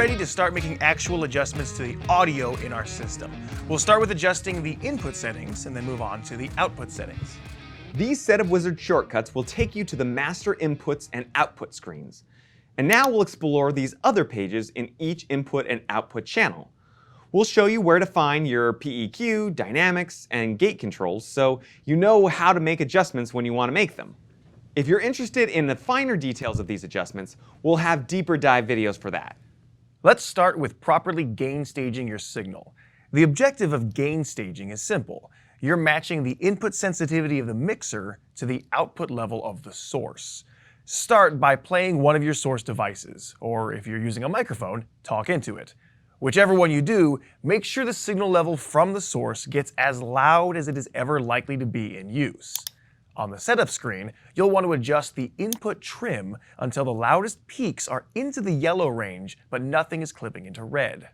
ready to start making actual adjustments to the audio in our system. We'll start with adjusting the input settings and then move on to the output settings. These set of wizard shortcuts will take you to the master inputs and output screens. And now we'll explore these other pages in each input and output channel. We'll show you where to find your PEQ, dynamics, and gate controls so you know how to make adjustments when you want to make them. If you're interested in the finer details of these adjustments, we'll have deeper dive videos for that. Let's start with properly gain staging your signal. The objective of gain staging is simple. You're matching the input sensitivity of the mixer to the output level of the source. Start by playing one of your source devices, or if you're using a microphone, talk into it. Whichever one you do, make sure the signal level from the source gets as loud as it is ever likely to be in use. On the setup screen, you'll want to adjust the input trim until the loudest peaks are into the yellow range, but nothing is clipping into red.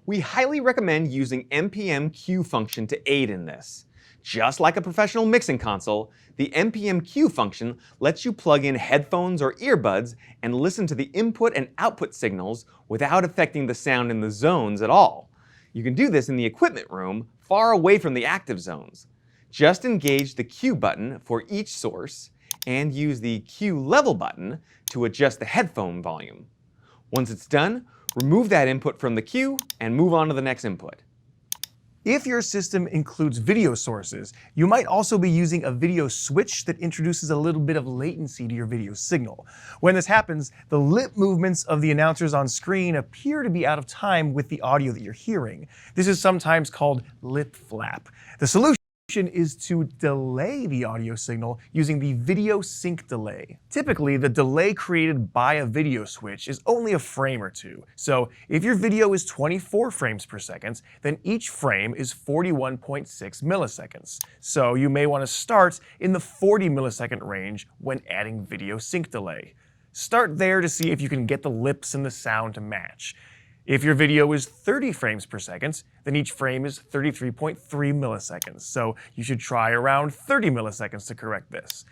We highly recommend using NPM Cue function to aid in this. Just like a professional mixing console, the NPM Cue function lets you plug in headphones or earbuds and listen to the input and output signals without affecting the sound in the zones at all. You can do this in the equipment room, far away from the active zones. Just engage the Cue button for each source and use the Cue level button to adjust the headphone volume. Once it's done, remove that input from the Cue and move on to the next input. If your system includes video sources, you might also be using a video switch that introduces a little bit of latency to your video signal. When this happens, the lip movements of the announcers on screen appear to be out of time with the audio that you're hearing. This is sometimes called lip flap. The solution is to delay the audio signal using the video sync delay. Typically, the delay created by a video switch is only a frame or two. So if your video is 24 frames per second, then each frame is 41.6 milliseconds. So you may want to start in the 40 millisecond range when adding video sync delay. Start there to see if you can get the lips and the sound to match. If your video is 30 frames per second, then each frame is 33.3 milliseconds, so you should try around 30 milliseconds to correct this.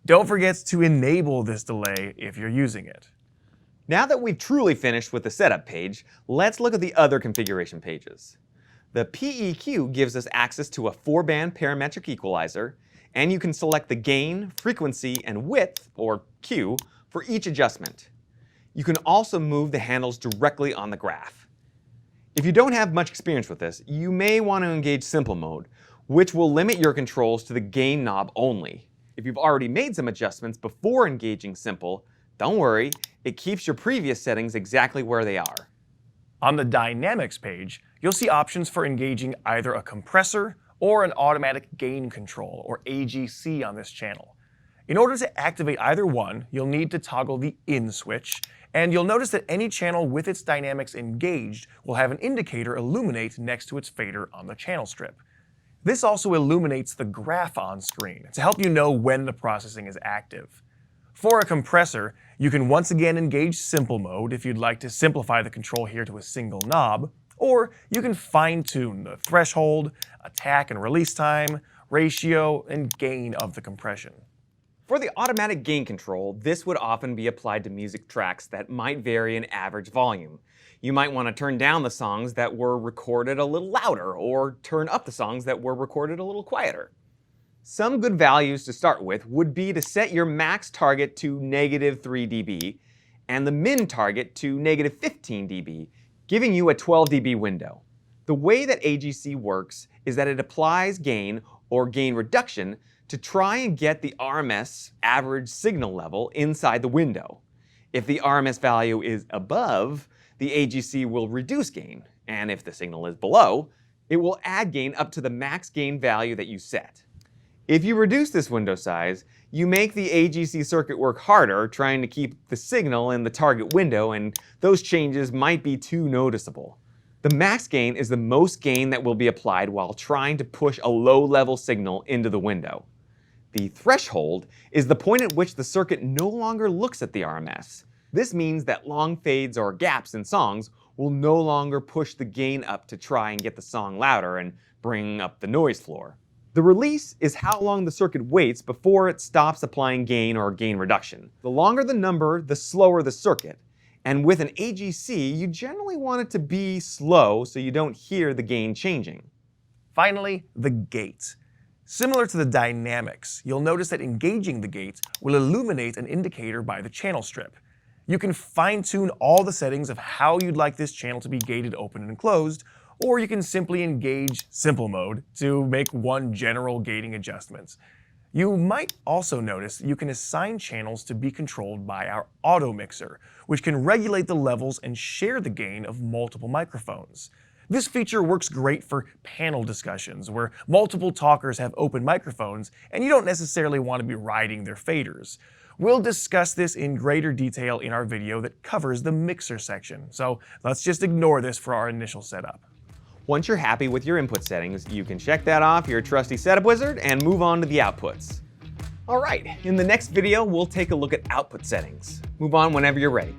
Don't forget to enable this delay if you're using it. Now that we've truly finished with the setup page, let's look at the other configuration pages. The PEQ gives us access to a 4-band parametric equalizer, and you can select the gain, frequency, and width, or Q, for each adjustment. You can also move the handles directly on the graph. If you don't have much experience with this, you may want to engage simple mode, which will limit your controls to the gain knob only. If you've already made some adjustments before engaging simple, don't worry, it keeps your previous settings exactly where they are. On the dynamics page, you'll see options for engaging either a compressor or an automatic gain control, or AGC, on this channel. In order to activate either one, you'll need to toggle the in switch, and you'll notice that any channel with its dynamics engaged will have an indicator illuminate next to its fader on the channel strip. This also illuminates the graph on screen to help you know when the processing is active. For a compressor, you can once again engage simple mode if you'd like to simplify the control here to a single knob, or you can fine-tune the threshold, attack and release time, ratio, and gain of the compression. For the automatic gain control, this would often be applied to music tracks that might vary in average volume. You might want to turn down the songs that were recorded a little louder, or turn up the songs that were recorded a little quieter. Some good values to start with would be to set your max target to -3 dB and the min target to -15 dB, giving you a 12 dB window. The way that AGC works is that it applies gain or gain reduction to try and get the RMS average signal level inside the window. If the RMS value is above, the AGC will reduce gain, and if the signal is below, it will add gain up to the max gain value that you set. If you reduce this window size, you make the AGC circuit work harder trying to keep the signal in the target window, and those changes might be too noticeable. The max gain is the most gain that will be applied while trying to push a low-level signal into the window. The threshold is the point at which the circuit no longer looks at the RMS. This means that long fades or gaps in songs will no longer push the gain up to try and get the song louder and bring up the noise floor. The release is how long the circuit waits before it stops applying gain or gain reduction. The longer the number, the slower the circuit. And with an AGC, you generally want it to be slow so you don't hear the gain changing. Finally, the gate. Similar to the dynamics, you'll notice that engaging the gate will illuminate an indicator by the channel strip. You can fine-tune all the settings of how you'd like this channel to be gated open and closed, or you can simply engage simple mode to make one general gating adjustment. You might also notice you can assign channels to be controlled by our auto mixer, which can regulate the levels and share the gain of multiple microphones. This feature works great for panel discussions where multiple talkers have open microphones and you don't necessarily want to be riding their faders. We'll discuss this in greater detail in our video that covers the mixer section, so let's just ignore this for our initial setup. Once you're happy with your input settings, you can check that off your trusty setup wizard and move on to the outputs. Alright, in the next video we'll take a look at output settings. Move on whenever you're ready.